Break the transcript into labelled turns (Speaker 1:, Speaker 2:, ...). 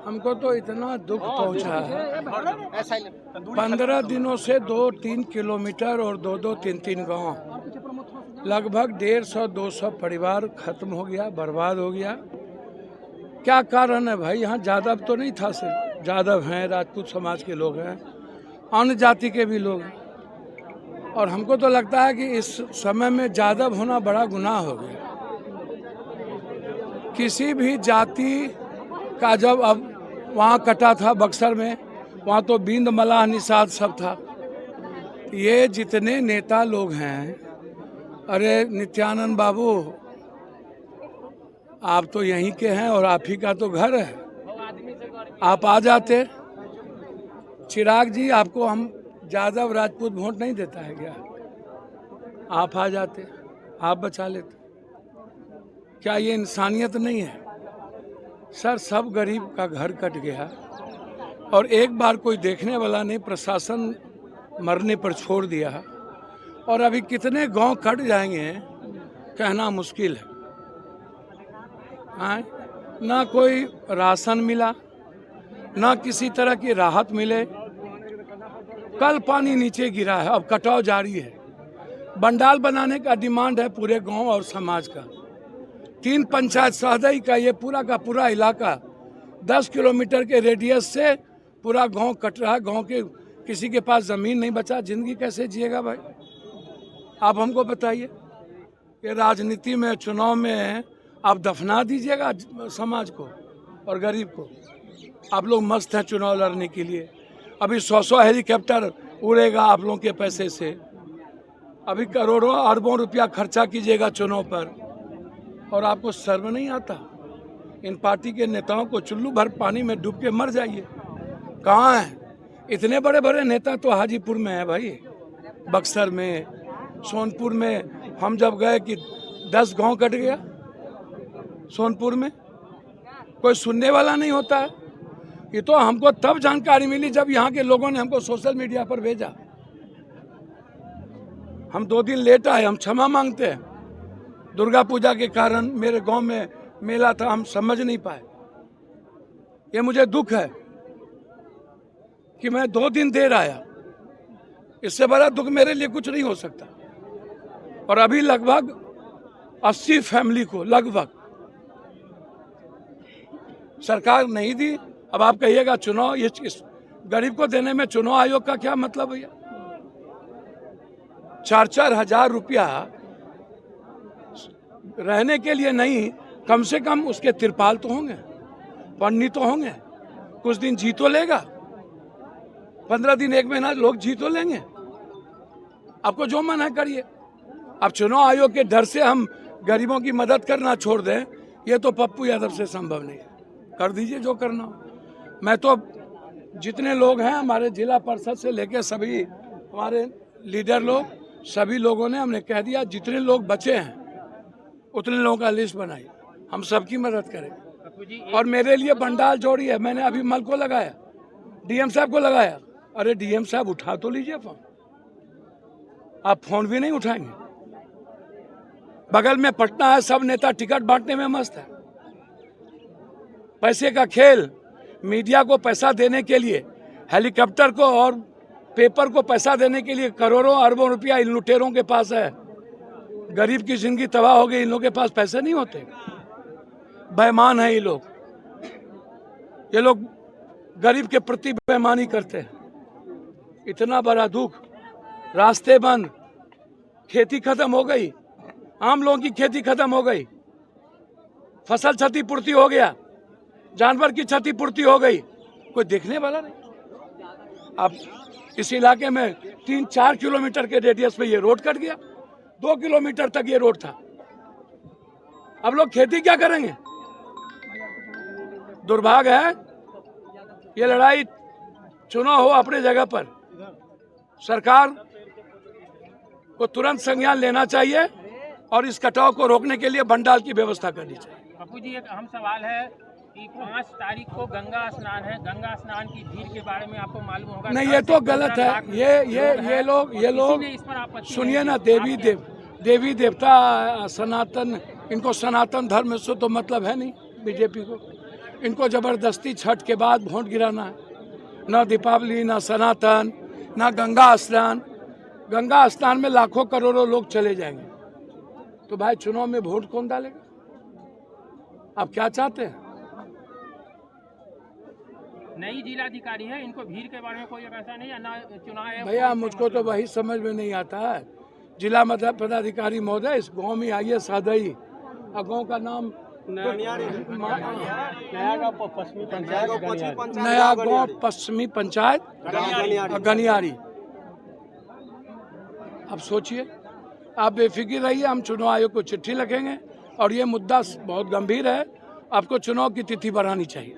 Speaker 1: हमको तो इतना दुख पहुंचा है। 15 दिनों से 2-3 किलोमीटर और 2-3 गांव, लगभग 150-200 परिवार खत्म हो गया, बर्बाद हो गया। क्या कारण है भाई? यहाँ जादव तो नहीं था, सिर्फ जादव हैं, राजपूत समाज के लोग हैं, अन्य जाति के भी लोग हैं। और हमको तो लगता है कि इस समय में जादव होना बड़ा गुनाह हो गया। किसी भी जाति का जब अब वहाँ कटा था बक्सर में, वहाँ तो बिंद मलाह निषाद सब था। ये जितने नेता लोग हैं, अरे नित्यानंद बाबू आप तो यहीं के हैं और आप ही का तो घर है, आप आ जाते। चिराग जी आपको हम जादव राजपूत वोट नहीं देता है क्या? आप आ जाते, आप बचा लेते। क्या ये इंसानियत नहीं है? सर सब गरीब का घर कट गया और एक बार कोई देखने वाला नहीं, प्रशासन मरने पर छोड़ दिया। और अभी कितने गांव कट जाएंगे कहना मुश्किल है। ना कोई राशन मिला, ना किसी तरह की राहत मिले। कल पानी नीचे गिरा है, अब कटाव जारी है। बंडाल बनाने का डिमांड है पूरे गांव और समाज का। 3 पंचायत सहदई का ये पूरा का पूरा इलाका 10 किलोमीटर के रेडियस से पूरा गांव कट रहा है। गांव के किसी के पास जमीन नहीं बचा, जिंदगी कैसे जिएगा भाई? आप हमको बताइए कि राजनीति में, चुनाव में आप दफना दीजिएगा समाज को और गरीब को। आप लोग मस्त हैं चुनाव लड़ने के लिए। अभी 100 हेलीकॉप्टर उड़ेगा आप लोगों के पैसे से। अभी करोड़ों अरबों रुपया खर्चा कीजिएगा चुनाव पर, और आपको शर्म नहीं आता? इन पार्टी के नेताओं को चुल्लू भर पानी में डूब के मर जाइए। कहाँ हैं इतने बड़े बड़े नेता? तो हाजीपुर में है भाई, बक्सर में, सोनपुर में। हम जब गए कि 10 गांव कट गया सोनपुर में, कोई सुनने वाला नहीं होता है। ये तो हमको तब जानकारी मिली जब यहाँ के लोगों ने हमको सोशल मीडिया पर भेजा। हम 2 दिन लेट आए, हम क्षमा मांगते हैं। दुर्गा पूजा के कारण मेरे गांव में मेला था, हम समझ नहीं पाए। ये मुझे दुख है कि मैं 2 दिन देर आया। इससे बड़ा दुख मेरे लिए कुछ नहीं हो सकता। और अभी लगभग 80 फैमिली को लगभग सरकार नहीं दी। अब आप कहिएगा चुनाव, ये गरीब को देने में चुनाव आयोग का क्या मतलब भैया? 4-4 हजार रुपया रहने के लिए नहीं, कम से कम उसके तिरपाल तो होंगे, पन्नी तो होंगे, कुछ दिन जी तो लेगा। 15 दिन 1 महीना लोग जी तो लेंगे। आपको जो मन है करिए। अब चुनाव आयोग के डर से हम गरीबों की मदद करना छोड़ दें, ये तो पप्पू यादव से संभव नहीं है। कर दीजिए जो करना हो। मैं तो जितने लोग हैं हमारे जिला परिषद से लेकर सभी हमारे लीडर लोग, सभी लोगों ने हमने कह दिया जितने लोग बचे हैं उतने लोगों का लिस्ट बनाइए, हम सबकी मदद करें। और मेरे लिए बंडाल जोड़ी है, मैंने अभी मल को लगाया, डीएम साहब को लगाया। अरे डीएम साहब उठा तो लीजिए फोन, आप फोन भी नहीं उठाएंगे। बगल में पटना है, सब नेता टिकट बांटने में मस्त है। पैसे का खेल, मीडिया को पैसा देने के लिए, हेलीकॉप्टर को और पेपर को पैसा देने के लिए करोड़ों अरबों रुपया इन लुटेरों के पास है। गरीब की जिंदगी तबाह हो गई, इन लोगों के पास पैसे नहीं होते। बेईमान है ये लोग गरीब के प्रति बेईमानी करते हैं। इतना बड़ा दुख, रास्ते बंद, खेती खत्म हो गई, आम लोगों की खेती खत्म हो गई, फसल क्षतिपूर्ति हो गया, जानवर की क्षतिपूर्ति हो गई, कोई देखने वाला नहीं। अब इस इलाके में 3-4 किलोमीटर के रेडियस में ये रोड कट गया, 2 किलोमीटर तक ये रोड था। अब लोग खेती क्या करेंगे? दुर्भाग्य है। ये लड़ाई चुनाव हो अपने जगह पर, सरकार को तुरंत संज्ञान लेना चाहिए और इस कटाव को रोकने के लिए बंडाल की व्यवस्था करनी चाहिए।
Speaker 2: पप्पू जी, एक अहम सवाल है कि 5 तारीख को गंगा स्नान है। गंगा स्नान की भीड़ के बारे में आपको मालूम होगा।
Speaker 1: नहीं, ये तो गलत है। ये लोग सुनिए ना, देवी देवता सनातन, इनको सनातन धर्म से तो मतलब है नहीं बीजेपी को। इनको जबरदस्ती छठ के बाद वोट गिराना है। न दीपावली, न सनातन, न गंगा स्नान। गंगा स्नान में लाखों करोड़ों लोग चले जाएंगे, तो भाई चुनाव में वोट कौन डालेगा? आप क्या चाहते हैं?
Speaker 2: नई जिलाधिकारी है, इनको भीड़ के बारे में कोई वैसा नहीं है, ना चुनाव है
Speaker 1: भैया मुझको तो वही समझ में नहीं आता है। जिला पदाधिकारी महोदय इस गांव में आइए सदई, और गांव का नाम नया गांव पश्चिमी पंचायत गनियारी। अब सोचिए, आप बेफिक्र रहिए, हम चुनाव आयोग को चिट्ठी लिखेंगे और ये मुद्दा बहुत गंभीर है, आपको चुनाव की तिथि बढ़ानी चाहिए।